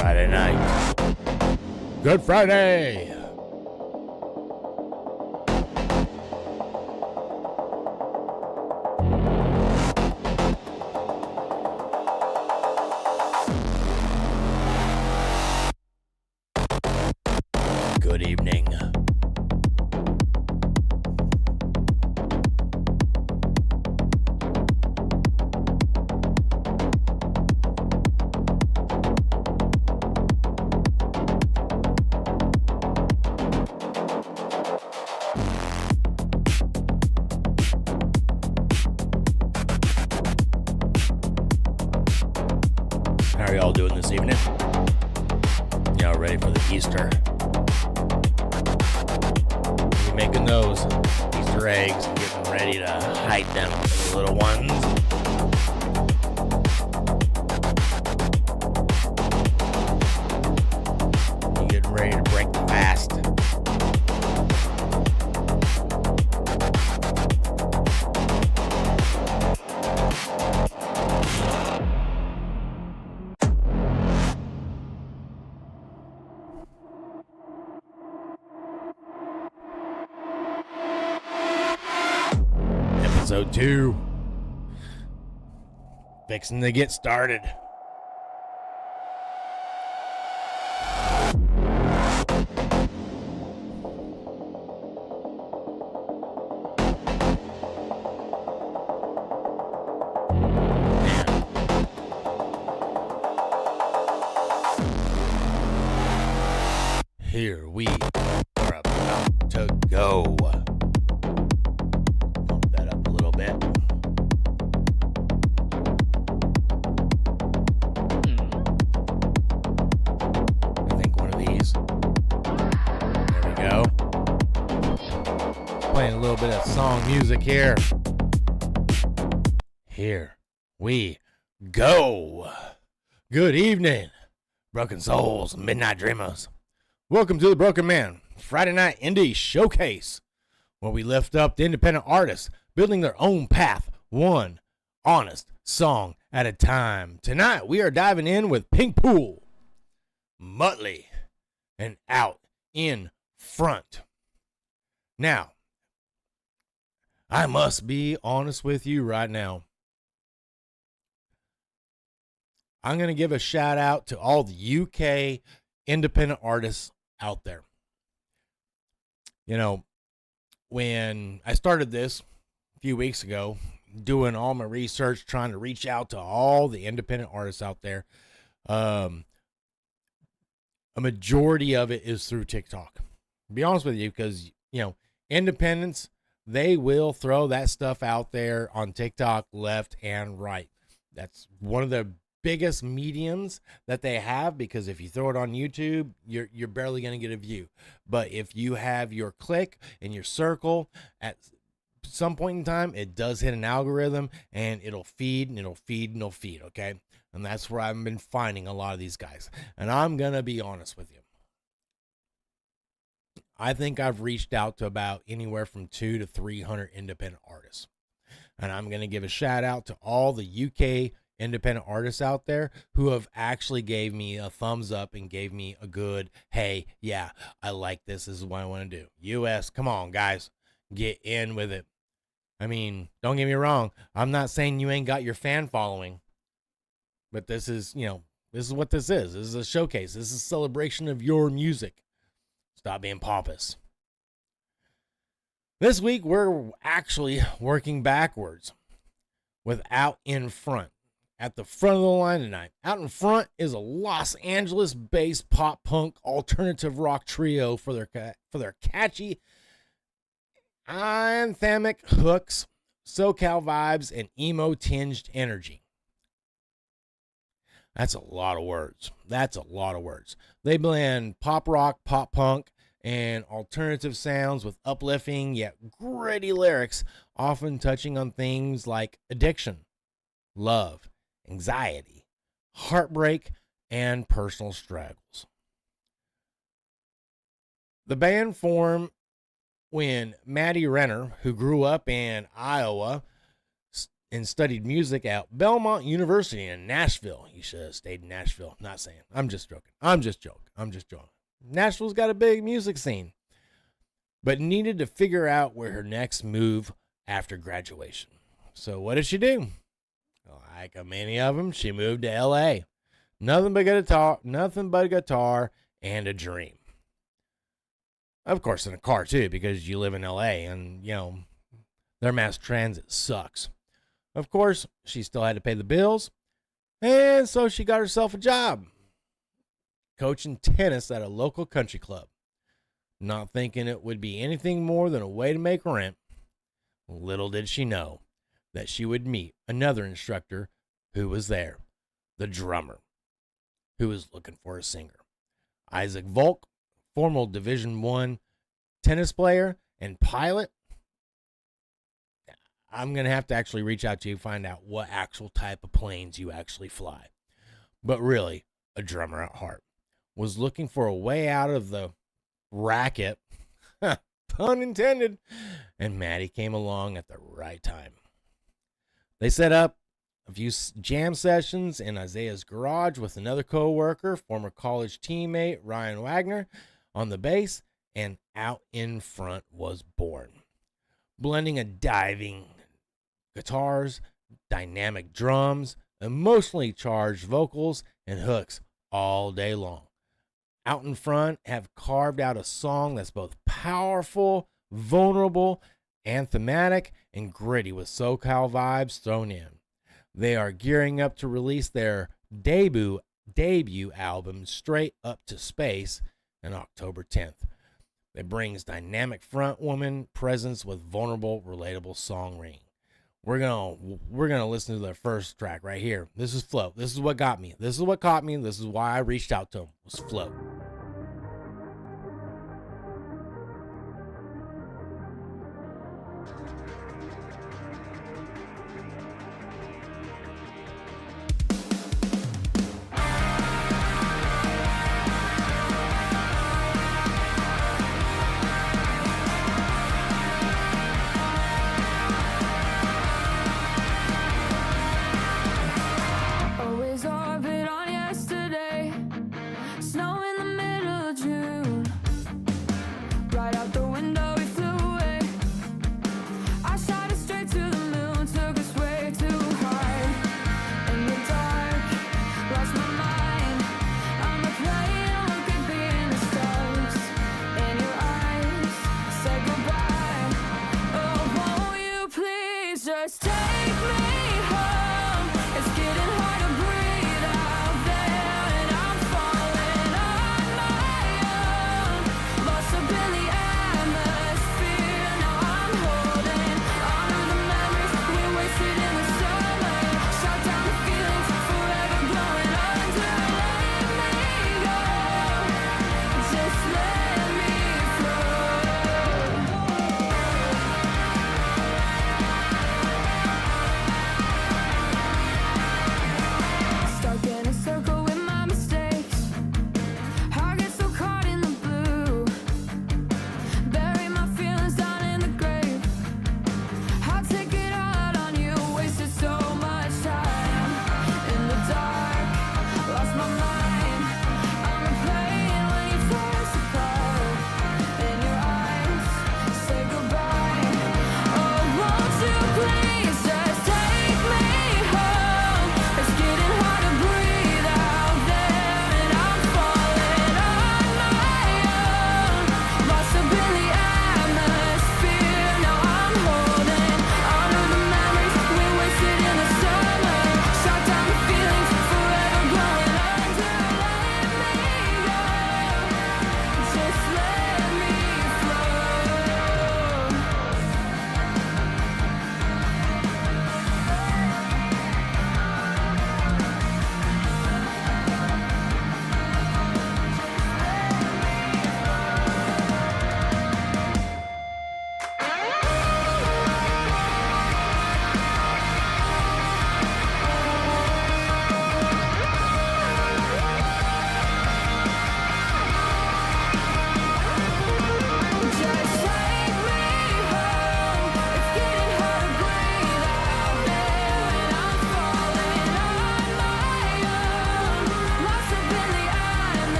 Friday night. Good Friday. Good evening. How are y'all doing this evening? Y'all ready for the Easter? You making those Easter eggs and getting ready to hide them for the little ones? You getting ready to break the fast? Episode 2. Fixing to get started. Here we are about to go. Pump that up a little bit. I think one of these. There we go. Playing a little bit of song music here. Here we go. Good evening, broken souls, midnight dreamers. Welcome to the Broken Man Friday Night Indie Showcase, where we lift up the independent artists building their own path, one honest song at a time. Tonight we are diving in with PinkPool, MUTTLEE, and Out in Front. Now, I must be honest with you right now. I'm going to give a shout out to all the UK independent artists out there. You know, when I started this a few weeks ago, doing all my research, trying to reach out to all the independent artists out there, a majority of it is through TikTok. To be honest with you, because, you know, independents, they will throw that stuff out there on TikTok left and right. That's one of the biggest mediums that they have, because if you throw it on YouTube, you're barely going to get a view. But if you have your click and your circle, at some point in time, it does hit an algorithm and it'll feed and it'll feed and it'll feed, okay? And that's where I've been finding a lot of these guys. And I'm going to be honest with you. I think I've reached out to about anywhere from 200 to 300 independent artists. And I'm going to give a shout out to all the UK independent artists out there who have actually gave me a thumbs up and gave me a good, hey, yeah, I like this. This is what I want to do. US, come on, guys, get in with it. I mean, don't get me wrong. I'm not saying you ain't got your fan following, but this is, you know, this is what this is. This is a showcase. This is a celebration of your music. Stop being pompous. This week, we're actually working backwards with Out in Front. At the front of the line tonight, Out in Front is a Los Angeles-based pop-punk alternative rock trio for their catchy anthemic hooks, SoCal vibes, and emo-tinged energy. That's a lot of words. That's a lot of words. They blend pop rock, pop punk, and alternative sounds with uplifting yet gritty lyrics, often touching on things like addiction, love, anxiety, heartbreak, and personal struggles. The band formed when Maddie Renner, who grew up in Iowa, and studied music at Belmont University in Nashville. You should have stayed in Nashville. Not saying. I'm just joking. Nashville's got a big music scene, but needed to figure out where her next move after graduation. So what did she do? Like many of them, she moved to L.A. Nothing but a guitar and a dream. Of course, in a car too, because you live in L.A. and their mass transit sucks. Of course, she still had to pay the bills, and so she got herself a job coaching tennis at a local country club. Not thinking it would be anything more than a way to make rent, little did she know that she would meet another instructor who was there, the drummer, who was looking for a singer. Isaac Volk, former Division I tennis player and pilot. I'm going to have to actually reach out to you, find out what actual type of planes you actually fly. But really, a drummer at heart, was looking for a way out of the racket, pun intended, and Maddie came along at the right time. They set up a few jam sessions in Isaiah's garage with another co-worker, former college teammate Ryan Wagner, on the bass, and Out in Front was born. Blending a diving guitars, dynamic drums, emotionally charged vocals, and hooks all day long. Out in Front have carved out a song that's both powerful, vulnerable, and thematic, and gritty with SoCal vibes thrown in. They are gearing up to release their debut album, Straight Up to Space, on October 10th. It brings dynamic frontwoman presence with vulnerable, relatable songwriting. We're gonna listen to their first track right here. This is Float. This is what got me. This is what caught me. This is why I reached out to them. Was Float.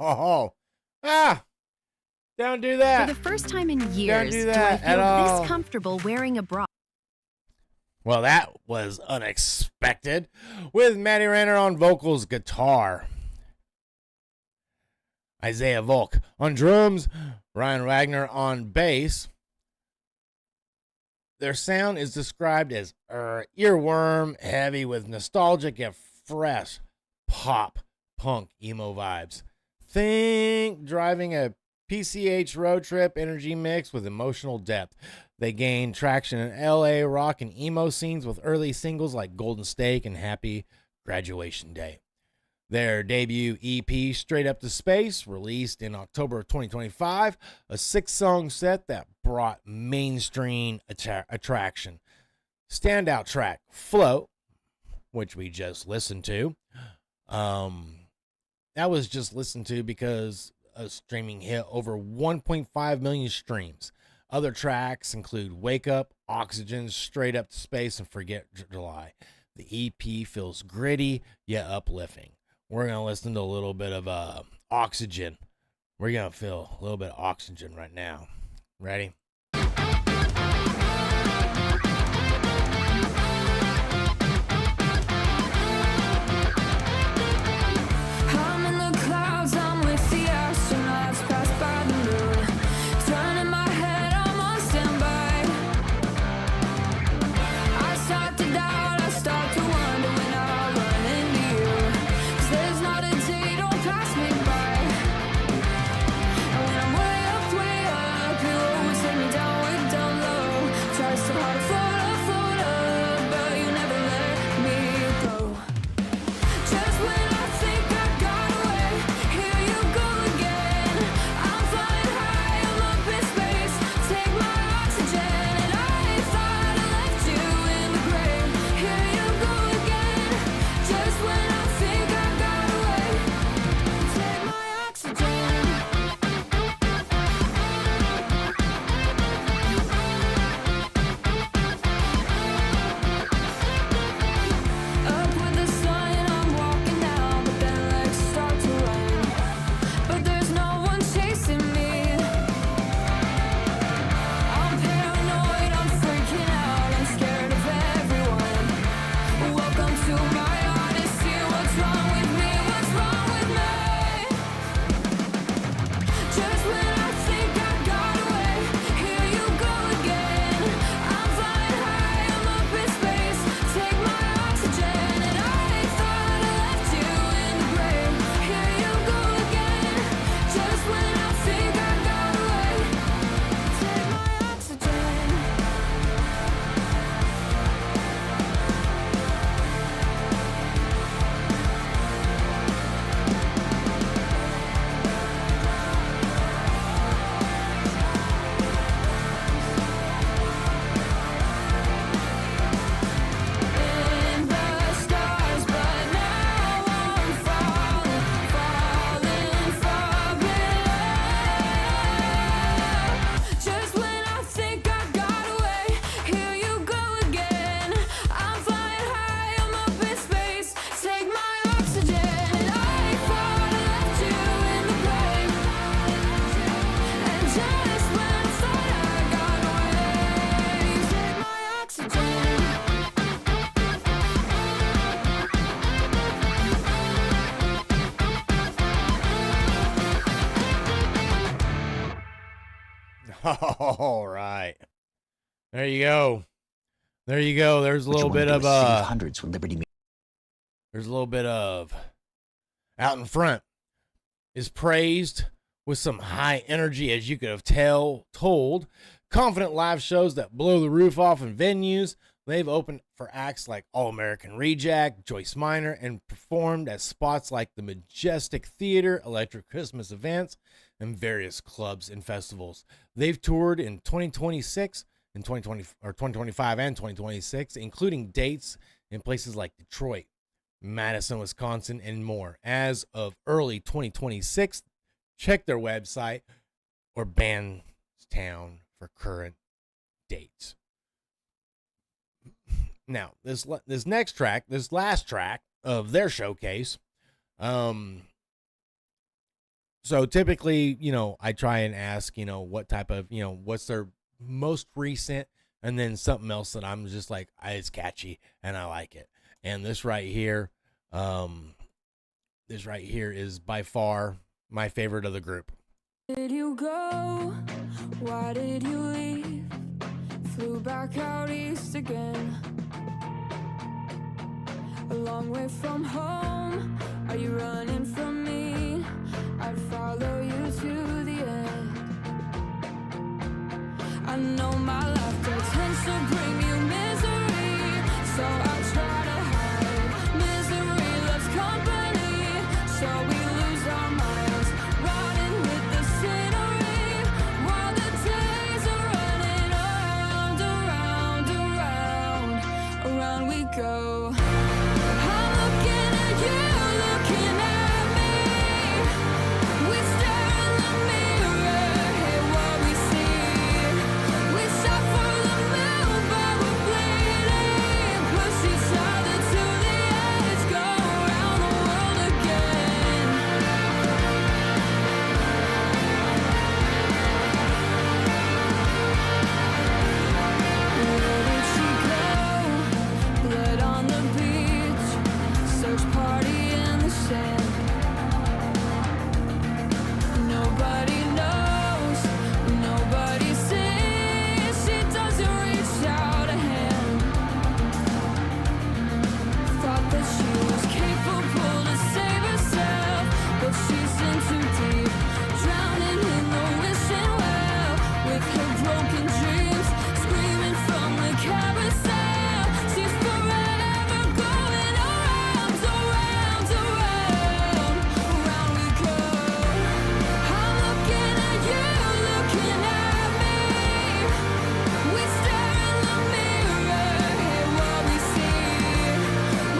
Ah, don't do that. For the first time in years, do do I that at feel all. this comfortable wearing a bra. Well, that was unexpected. With Maddie Renner on vocals, guitar, Isaiah Volk on drums, Ryan Wagner on bass. Their sound is described as earworm heavy with nostalgic yet fresh pop punk emo vibes. Think driving a PCH road trip energy mix with emotional depth. They gained traction in LA rock and emo scenes with early singles like Golden Stake and Happy Graduation Day. Their debut EP, Straight Up to Space, released in October of 2025, a 6-song set that brought mainstream attraction. Standout track, Float, which we just listened to. That was just listened to because a streaming hit over 1.5 million streams. Other tracks include Wake Up, Oxygen, Straight Up to Space, and Forget July. The EP feels gritty yet uplifting. We're going to listen to a little bit of Oxygen. We're going to feel a little bit of Oxygen right now. Ready? All right. There you go. There you go. There's a little bit of hundreds with Liberty. There's a little bit of Out in Front is praised with some high energy, as you could have told. Confident live shows that blow the roof off in venues. They've opened for acts like All American Reject, Joyce Minor, and performed at spots like the Majestic Theater, Electric Christmas events, and various clubs and festivals. They've toured in 2026, in 2020 or 2025 and 2026, including dates in places like Detroit, Madison, Wisconsin, and more. As of early 2026, check their website or Bandstown for current dates. Now, this last track of their showcase, So typically, I try and ask, what type of, what's their most recent, and then something else that I'm just like, it's catchy and I like it. And um, this right here is by far my favorite of the group. Did you go? Why did you leave? Flew back out east again. A long way from home. Are you running from me? I'd follow you to the end. I know my laughter tends to bring you misery, so I try to hide. Misery loves company, so we lose our minds, riding with the scenery, while the days are running around, around, around, around we go. I'm looking at you, looking at me. We stare in the mirror, hear what we see. We shot for the moon, but we're bleeding. Push each other to the edge, go around the world again. Where did she go? Blood on the beach, search party in the sand. Nobody knows, nobody sees. She doesn't reach out a hand. Thought that she was capable to save herself, but she's in too deep, drowning in the wishing well, with her broken dreams screaming from the carousel. She's forever going around, around, around, around we go. I'm looking at you, looking at me. We stare in the mirror, hear what we see.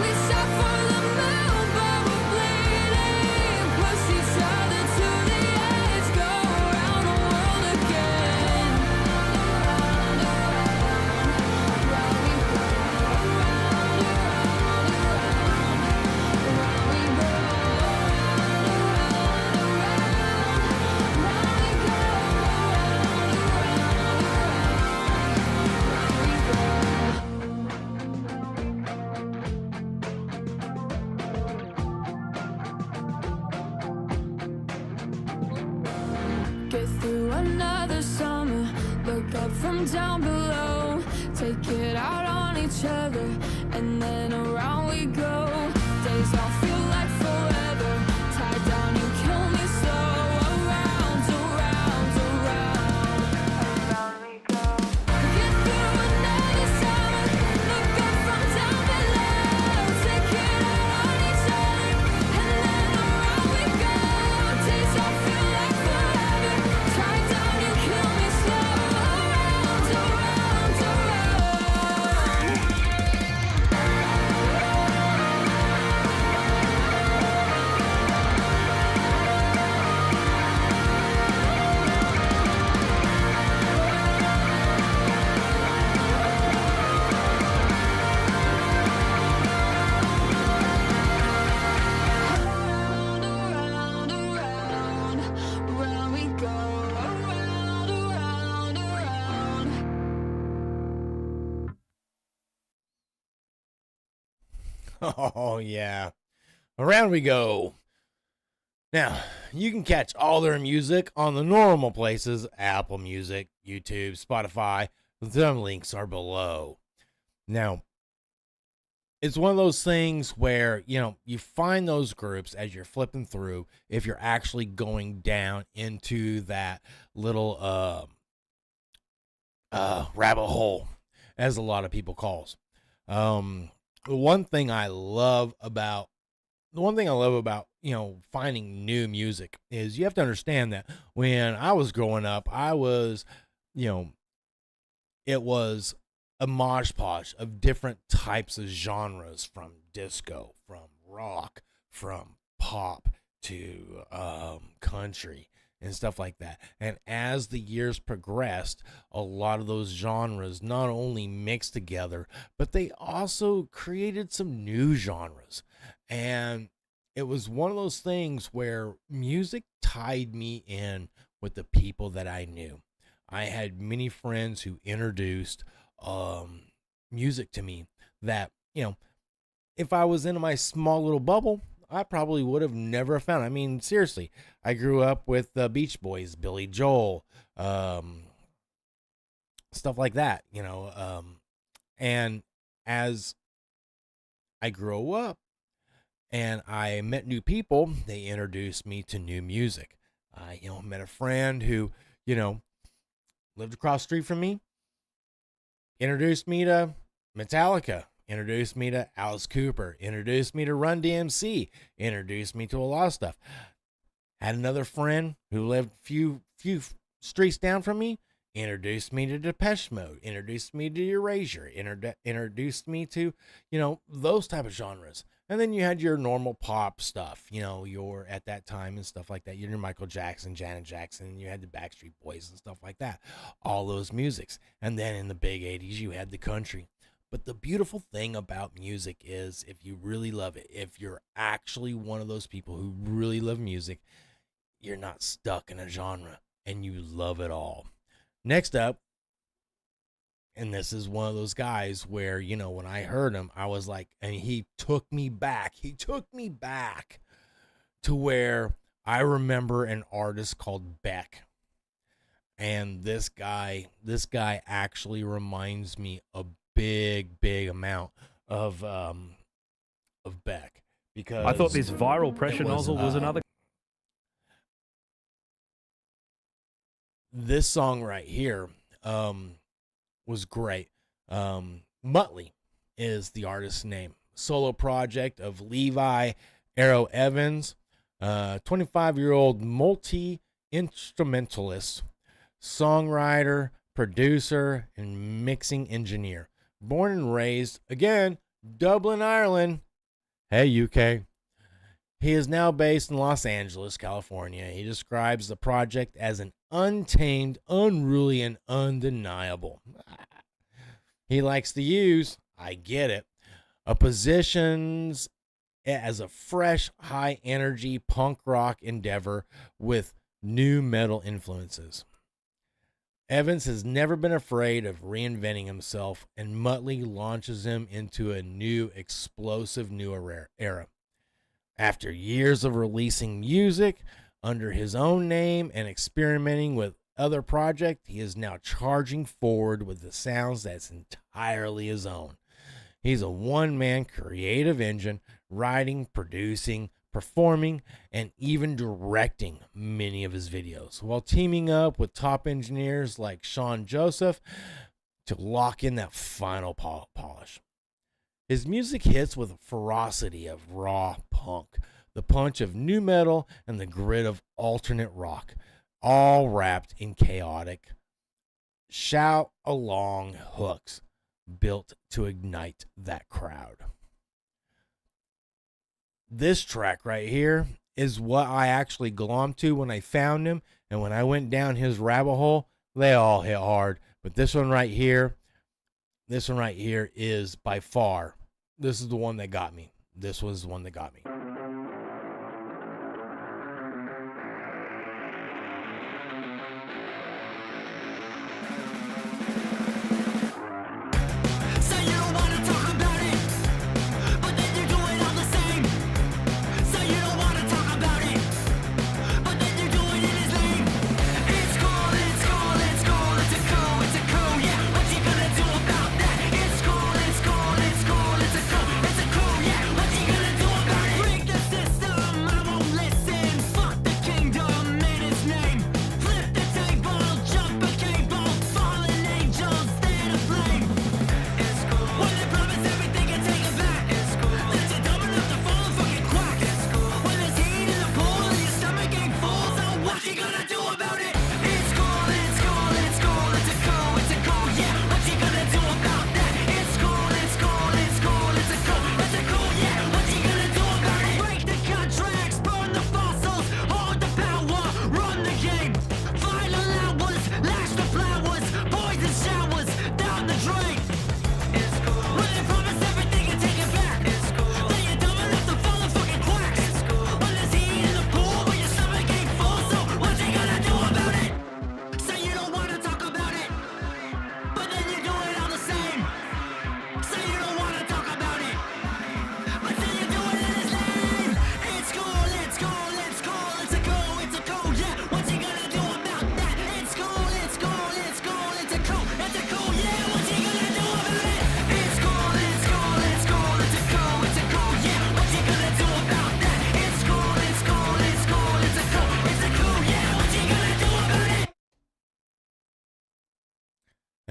We shot for the moon, but we're bleeding. Push each other to the edge, go around the world again. Around, around, around we go. Around, around, around we go. Get through another summer, look up from down below, take it out on each other, and then around we go. Days all feel like forever, tied down, you kill me slow. Around, around, around, around we go. Get through another summer, look up from down below, take it out on each other, and then around we go. Days all feel like forever, tied down, you kill me slow. Around, around, around. Around, around, around, around we go. Around, around, around. Oh, yeah. Around we go. Now, you can catch all their music on the normal places: Apple Music, YouTube, Spotify. Some links are below. Now, it's one of those things where, you find those groups as you're flipping through, if you're actually going down into that little rabbit hole, as a lot of people calls. The one thing I love about finding new music is you have to understand that when I was growing up, it was a mosh podge of different types of genres, from disco, from rock, from pop to country and stuff like that. And as the years progressed, a lot of those genres not only mixed together, but they also created some new genres. And it was one of those things where music tied me in with the people that I knew. I had many friends who introduced music to me that, if I was in my small little bubble, I probably would have never found. I mean, seriously, I grew up with the Beach Boys, Billy Joel, stuff like that, and as I grew up and I met new people, they introduced me to new music. I, met a friend who, lived across the street from me, introduced me to Metallica, introduced me to Alice Cooper, introduced me to Run DMC, introduced me to a lot of stuff. Had another friend who lived few streets down from me, introduced me to Depeche Mode, introduced me to Erasure, introduced me to, those type of genres. And then you had your normal pop stuff, your at that time and stuff like that. You had your Michael Jackson, Janet Jackson, and you had the Backstreet Boys and stuff like that. All those musics. And then in the big 80s, you had the country. But the beautiful thing about music is, if you really love it, if you're actually one of those people who really love music, you're not stuck in a genre and you love it all. Next up, and this is one of those guys where, when I heard him, I was like, and he took me back. He took me back to where I remember an artist called Beck. And this guy actually reminds me a big amount of Beck, because I thought this viral pressure nozzle was another. This song right here was great. MUTTLEE is the artist's name. Solo project of Levi Arrow Evans, 25-year-old multi-instrumentalist, songwriter, producer, and mixing engineer. Born and raised, again, Dublin, Ireland. Hey, UK. He is now based in Los Angeles, California. He describes the project as an untamed, unruly, and undeniable. He likes to use, I get it, positions as a fresh, high-energy punk rock endeavor with new metal influences. Evans has never been afraid of reinventing himself, and MUTTLEE launches him into a new, explosive new era. After years of releasing music under his own name and experimenting with other projects, he is now charging forward with the sounds that's entirely his own. He's a one-man creative engine, writing, producing, performing, and even directing many of his videos, while teaming up with top engineers like Sean Joseph to lock in that final polish. His music hits with a ferocity of raw punk, the punch of new metal, and the grit of alternate rock, all wrapped in chaotic shout-along hooks built to ignite that crowd. This track right here is what I actually glommed to when I found him, and when I went down his rabbit hole, they all hit hard. But this one right here is by far, this is the one that got me. This was the one that got me.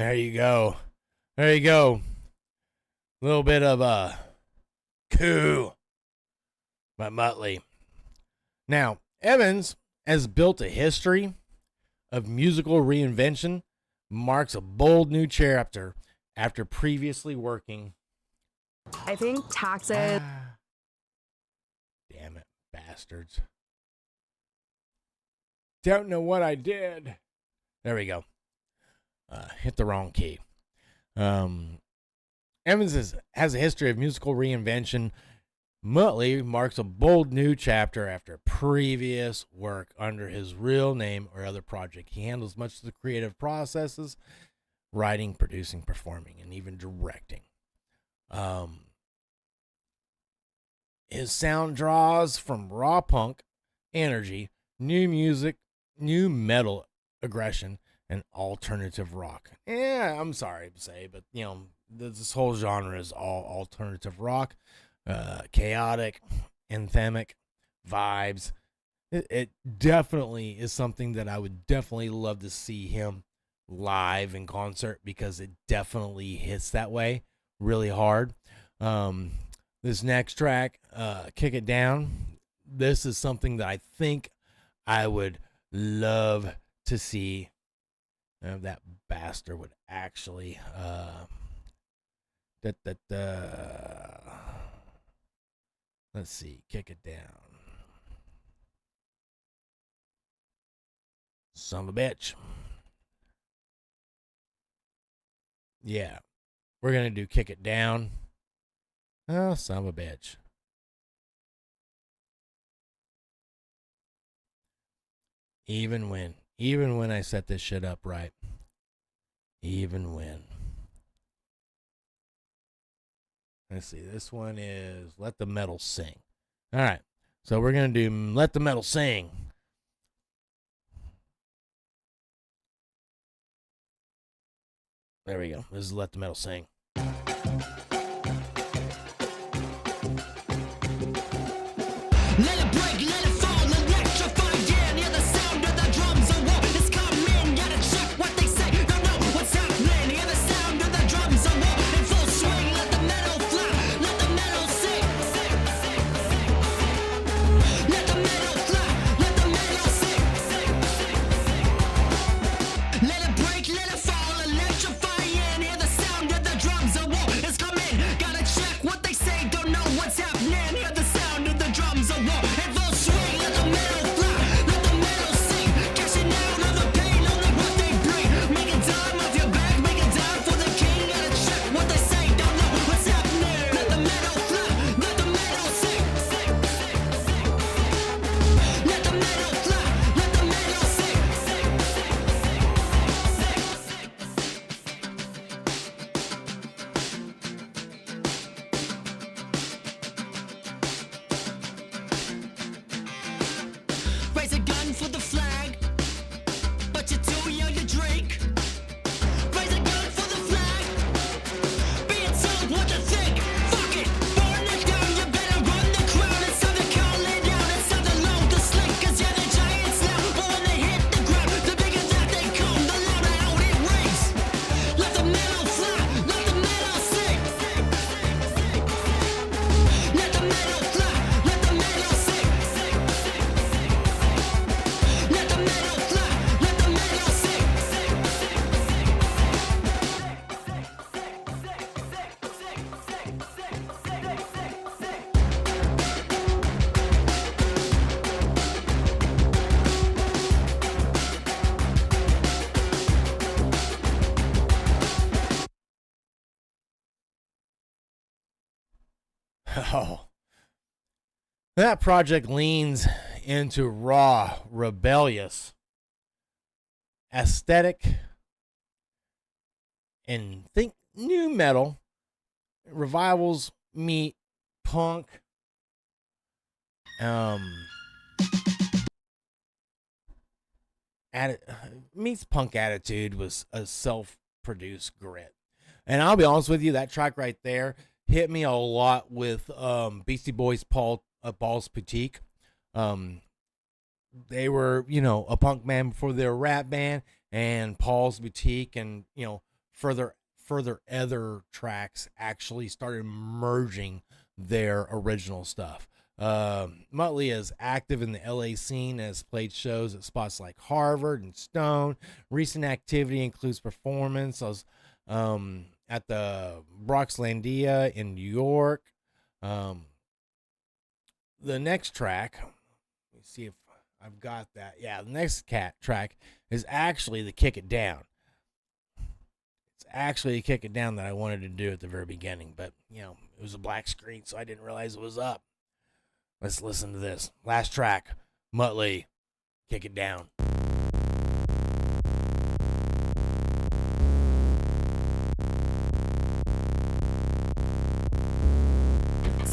There you go. There you go. A little bit of a coup by MUTTLEE. Now, Evans has built a history of musical reinvention, marks a bold new chapter after previously working. I think taxes. Damn it, bastards. Don't know what I did. There we go. Hit the wrong key. Evans has a history of musical reinvention. MUTTLEE marks a bold new chapter after previous work under his real name or other project. He handles much of the creative processes, writing, producing, performing, and even directing. His sound draws from raw punk energy, new music, new metal aggression, and alternative rock. Yeah, I'm sorry to say, but you know, this whole genre is all alternative rock, chaotic, anthemic vibes. It definitely is something that I would definitely love to see him live in concert, because it definitely hits that way really hard. This next track, Kick It Down, this is something that I think I would love to see. That bastard would actually let's see, Kick It Down. Son of a bitch. Yeah, we're gonna do Kick It Down. Oh, son of a bitch. Even when I set this shit up right. Even when. Let's see, this one is Let the Metal Sing. All right, so we're going to do Let the Metal Sing. There we go. This is Let the Metal Sing. Let it break, let it fall, electrify, yeah, near the sound of the drums, a war is coming, gotta check what they say, don't know what's happening, hear the sound of the drums, a war in full swing, let the metal fly, let the metal sing, let the metal fly, let the metal sing, let it break, let it fall, electrify, yeah, hear the sound of the drums, a war is coming, gotta check what they say, don't know what's happening, hear the sound of the drums, a war in full swing, let the metal fly, let the metal sing, cashing out all the pain, only what they bring, making time off your back, making time for the king, gotta check what they say, don't know what's happening, let the metal fly, let the metal sing, let the metal fly, let the metal sing. Raise a gun for the flag, but you're too young to drink. Raise a gun for the flag, being told what to think. Fuck it, burn it down, you better run the crowd. It's time to call it out, it's time to load the sling. Cause yeah, the giants now, but when they hit the ground, the bigger that they come, the louder out it rings. Let the metal fly, let the metal sing. Let the metal fly, let the metal sing. Let the metal fly, let the metal sing. Oh. That project leans into raw, rebellious aesthetic and think new metal. Revivals meet punk. Meets punk attitude was a self-produced grit. And I'll be honest with you, that track right there hit me a lot with Beastie Boys' Paul's Boutique. They were, you know, a punk band before they were a rap band, and Paul's Boutique, and, you know, further other tracks actually started merging their original stuff. MUTTLEE is active in the LA scene, has played shows at spots like Harvard and Stone. Recent activity includes performances at the Broxlandia in New York. The next track, let me see if I've got that. Yeah, the next track is actually the Kick It Down. It's actually a Kick It Down that I wanted to do at the very beginning, but it was a black screen, so I didn't realize it was up. Let's listen to this. Last track, MUTTLEE, Kick It Down.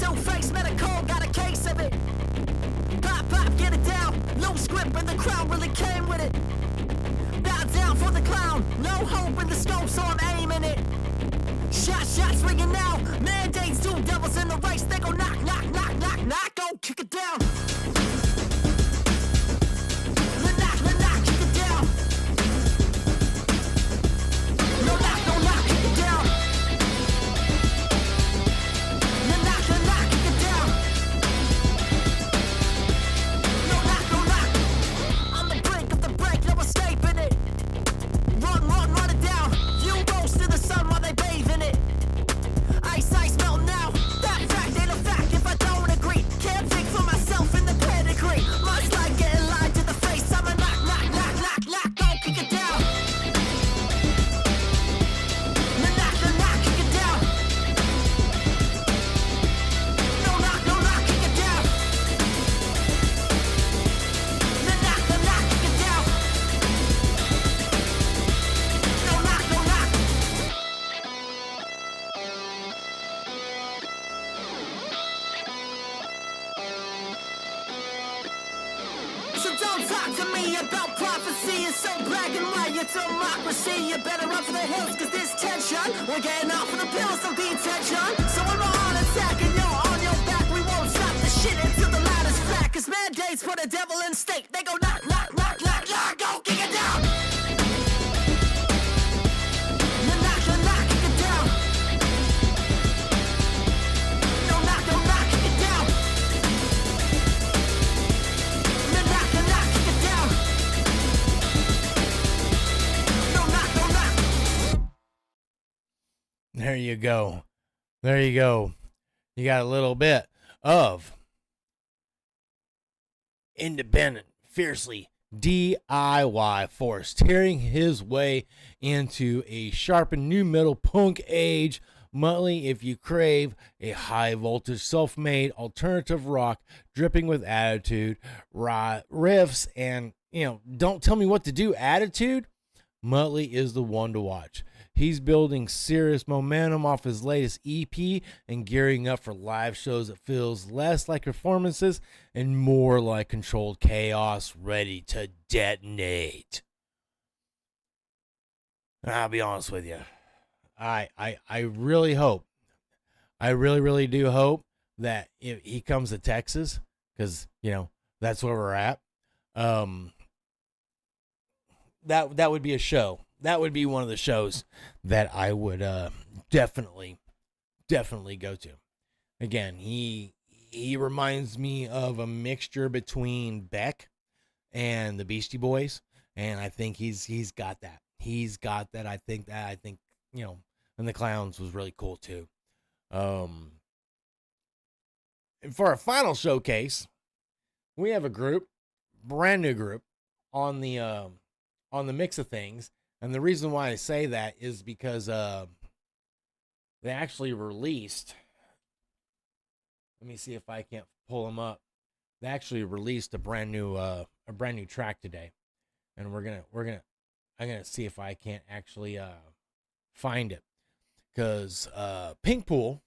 Two-Face medical, got a case of it. Pop, pop, get it down. Loose grip and the crowd really came with it. Bow down for the clown. No hope in the scope, so I'm aiming it. Shots ringing now. Mandates, two devils in the race. They go knock, knock, knock, knock, knock. Go kick it down. Knock, kick it down. No knock, kick it down. Knock, kick it down. No knock. On the brink of the break, no escaping it. Run it down. You roast in the sun while they bathe in it. Ice melt now. That fact ain't a fact if I don't agree. Can't think for myself in the pedigree. Much like getting lied to the face. I'm a knock. Go kick it down. Knock, kick it down. No knock, kick it down. Knock, kick it down. No knock. So don't talk to me about prophecy. It's so black and white, your democracy. You better run for the hills, cause this tension, we're getting off of the pills of detention. So when we're on attack and you're on your back, we won't stop the shit until the ladder's flat. Cause mandates put a devil in state. They go knock, go kick it down. Knock, kick it down. No knock, kick it down. Knock, kick it down. No knock. There you go. You got a little bit of independent, fiercely DIY force tearing his way into a sharpened new metal punk age. MUTTLEE, if you crave a high voltage self-made alternative rock dripping with attitude, riffs, and don't tell me what to do attitude, MUTTLEE is the one to watch. He's building serious momentum off his latest EP and gearing up for live shows that feels less like performances and more like controlled chaos ready to detonate. I'll be honest with you. I really hope, I really do hope that if he comes to Texas, because, that's where we're at, that would be a show. That would be one of the shows that I would definitely go to. Again, he reminds me of a mixture between Beck and the Beastie Boys, and I think he's got that. He's got that. I think and the Clowns was really cool too. And for our final showcase, we have a group, brand new group, on the mix of things. And the reason why I say that is because they actually released. Let me see if I can't pull them up. They actually released a brand new track today, and I'm gonna see if I can't actually find it, because PinkPool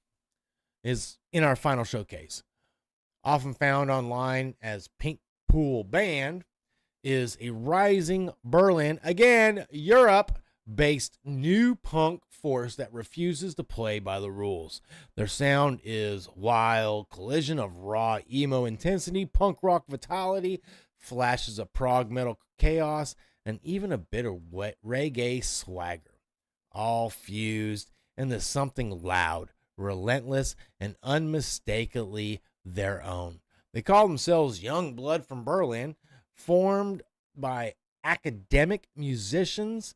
is in our final showcase. Often found online as PinkPool Band, is a rising Berlin, again, Europe-based new punk force that refuses to play by the rules. Their sound is wild, collision of raw emo intensity, punk rock vitality, flashes of prog metal chaos, and even a bit of wet reggae swagger. all fused into something loud, relentless, and unmistakably their own. They call themselves Young Blood from Berlin, formed by academic musicians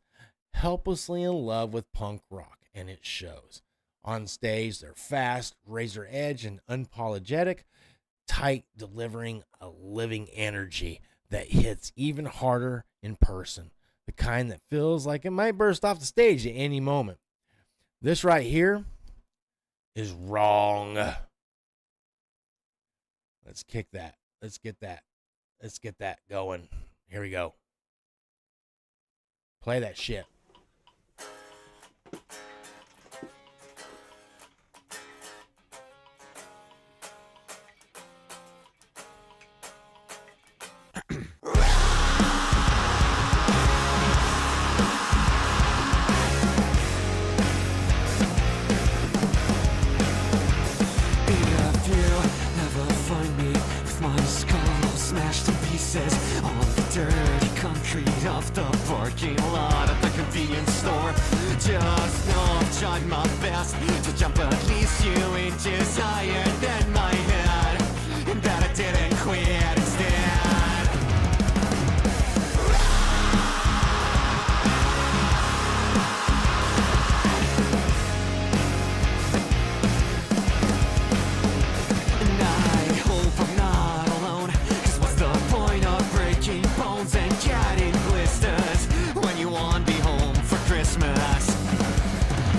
helplessly in love with punk rock, and it shows. On stage, they're fast, razor edge, and unapologetic, tight, delivering a living energy that hits even harder in person, the kind that feels like it might burst off the stage at any moment. This right here is wrong. Let's kick that. Let's get that going. Here we go. Play that shit. If you ever find me with my skull smashed to pieces on the dirty concrete of the parking lot at the convenience store, just know I've tried my best to jump at least few inches higher than my head, and that I didn't quit instead. And I hope I'm not alone, 'cause what's the point of breaking bones and getting blisters when you want to be home for Christmas?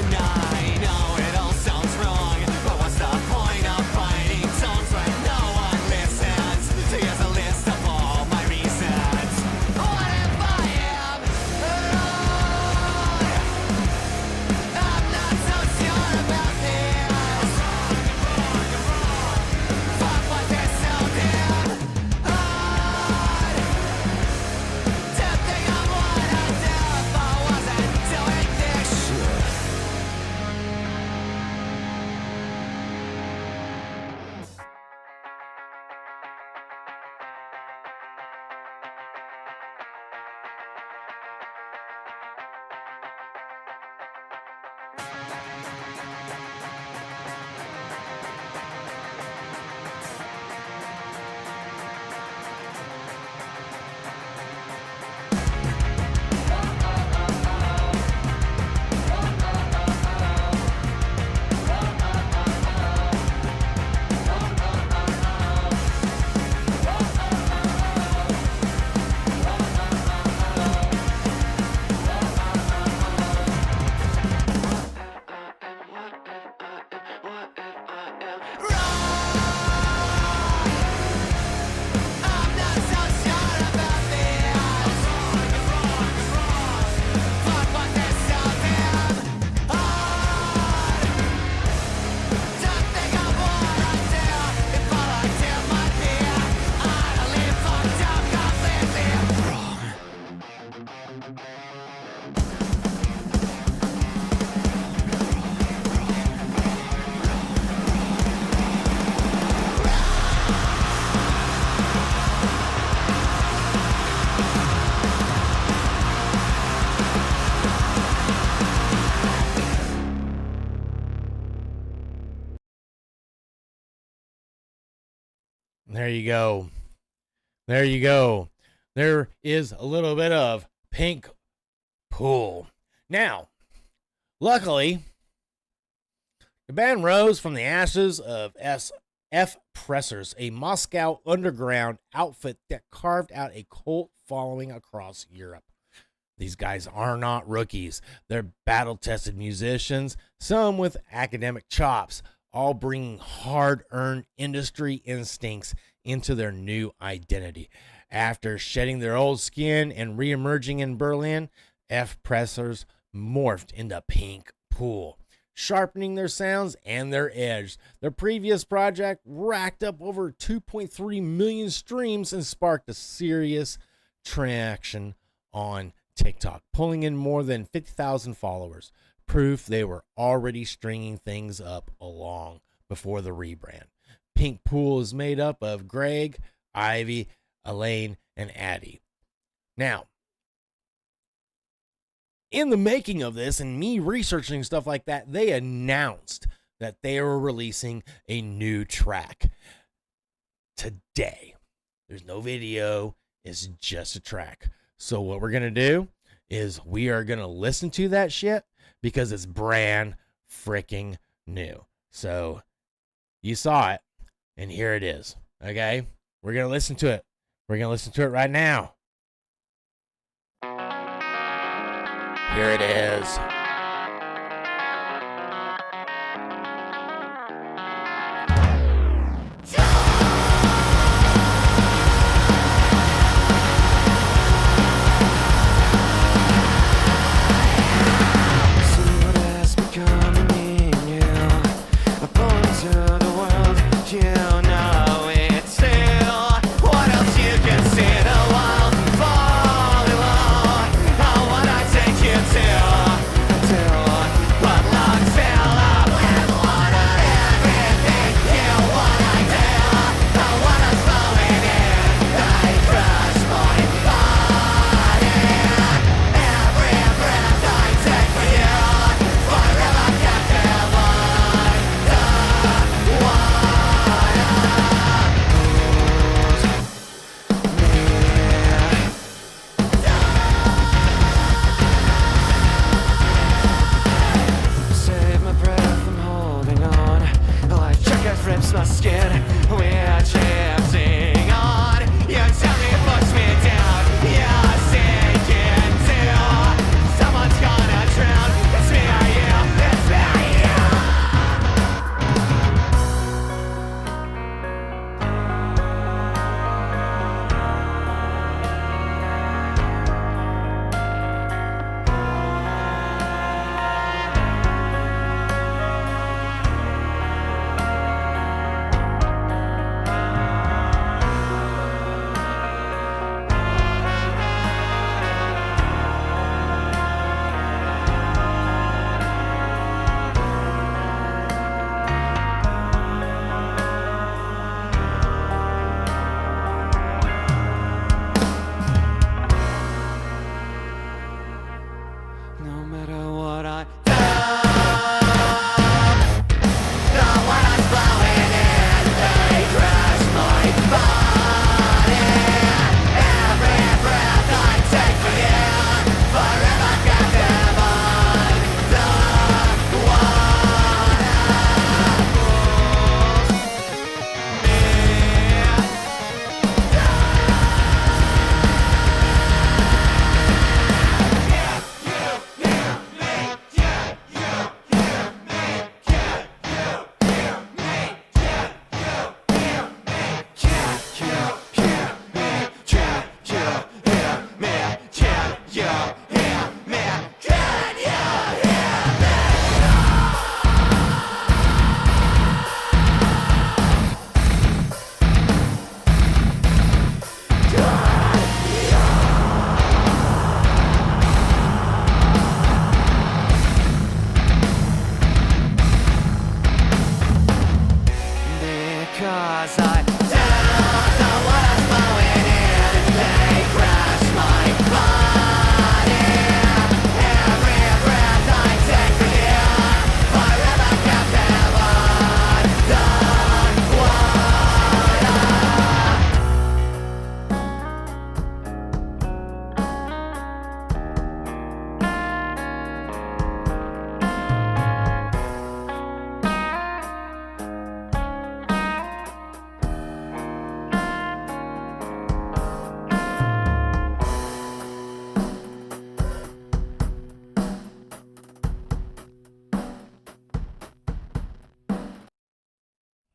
And I know it all sounds wrong, but what's the point of fighting songs when no one listens? So here's a list of all my reasons. What if I am wrong? I'm not so sure about this. Fuck, what they're so damn hard to think of what I'd do if I wasn't doing this shit. I'm not so sure about this. Fuck, what they're so damn hard to think of what I'd do if all I did might be utterly fucked up completely wrong. There you go. There you go. There is a little bit of PinkPool. Now, luckily, the band rose from the ashes of SF Pressers, a Moscow underground outfit that carved out a cult following across Europe. These guys are not rookies. They're battle-tested musicians, some with academic chops, all bringing hard-earned industry instincts into their new identity. After shedding their old skin and re-emerging in Berlin, F Pressers morphed into PinkPool, sharpening their sounds and their edge. Their previous project racked up over 2.3 million streams and sparked a serious traction on TikTok, pulling in more than 50,000 followers. Proof they were already stringing things up along before the rebrand. PinkPool is made up of Greg, Ivy, Elaine, and Addie. Now, in the making of this and me researching stuff like that, they announced that they were releasing a new track today. There's no video, it's just a track. So what we're going to do is we are going to listen to that shit because it's brand freaking new. So you saw it, and here it is. Okay? We're going to listen to it. We're going to listen to it right now. Here it is.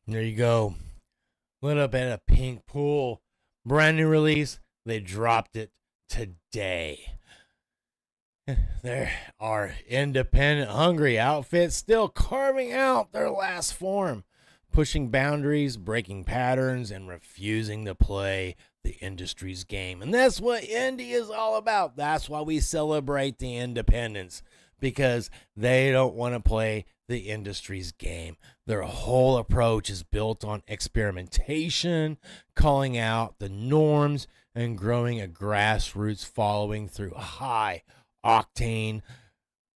There you go. Lit up at a PinkPool. Brand new release. They dropped it today. There are independent, hungry outfits still carving out their last form, pushing boundaries, breaking patterns, and refusing to play the industry's game. And that's what indie is all about. That's why we celebrate the independents, because they don't want to play the industry's game. Their whole approach is built on experimentation, calling out the norms, and growing a grassroots following through high octane,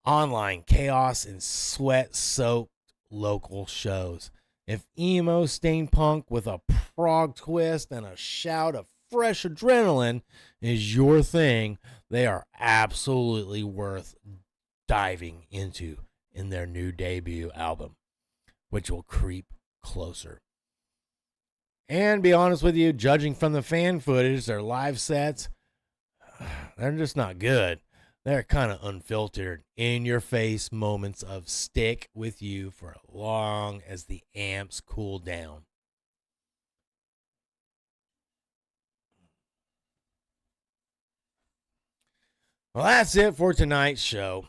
online chaos, and sweat-soaked local shows. If emo stained punk with a prog twist and a shout of fresh adrenaline is your thing, they are absolutely worth diving into in their new debut album, which will creep closer. And be honest with you, judging from the fan footage, their live sets, they're just not good. They're kind of unfiltered, in-your-face moments of stick with you for as long as the amps cool down. Well, that's it for tonight's show.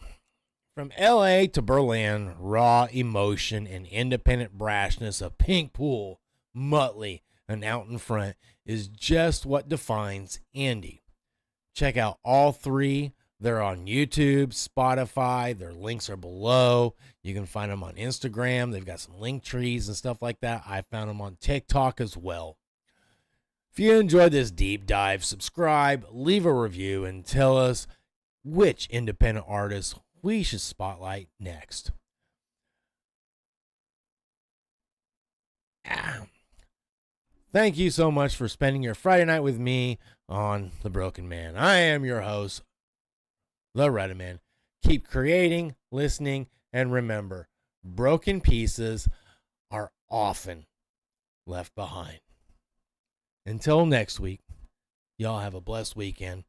From LA to Berlin, raw emotion and independent brashness of PinkPool, MUTTLEE, and Out in Front is just what defines indie. Check out all three. They're on YouTube, Spotify. Their links are below. You can find them on Instagram. They've got some link trees and stuff like that. I found them on TikTok as well. If you enjoyed this deep dive, subscribe, leave a review, and tell us which independent artists we should spotlight next. Thank you so much for spending your Friday night with me on The Broken Man. I am your host, The Rettaman. Keep creating, listening, and remember, broken pieces are often left behind. Until next week, y'all have a blessed weekend.